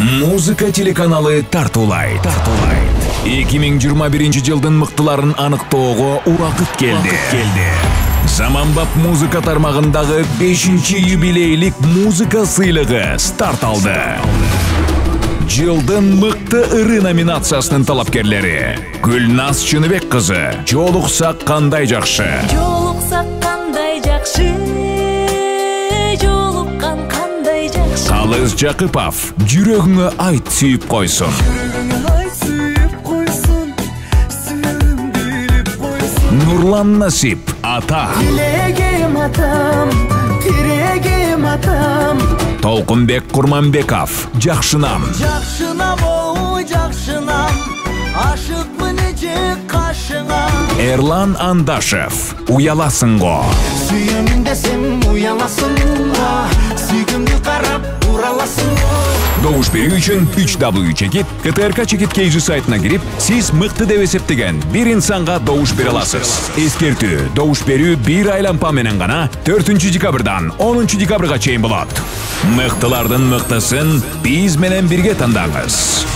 Музыка телеканалы тартуулайт. 2021-жылдын мыктыларын аныктоого убакыт келди. Заманбап музыка тармагындагы 5-чи юбилейлик музыка сыйлыгы старт алды. Жылдын мыкты ыры номинациясынын талапкерлери Гүлназ Чыныбек кызы «Жолуксак кандай жакшы». Жолуксак кандай жакшы, жолуккан кандай жакшы. Калыс Жакыпов «Жүрөгүңө айт сүйүп койсун». Нурлан Насип «Ата». Тилегим атам, тирегим атам. Толкунбек Курманбеков «Жакшынам». Жакшынам, ой жакшынам, ашыкмын эже кашыңа. Эрлан Андашев «Уяласың го». Сүйөмүн десем уяласыңга, сүйгүмдү карап ураласыңга. Добуш берүү үчүн 3W чекит, КТРК чекит KG сайтына кирип, сиз мыкты деп эсептеген бир инсанга добуш бере аласыз. Эскертүү: добуш берүү бир айлампа менен гана 4 декабрдан 10 декабрга чейин болот. Мыктылардын мыктысын биз менен бирге тандаңыз.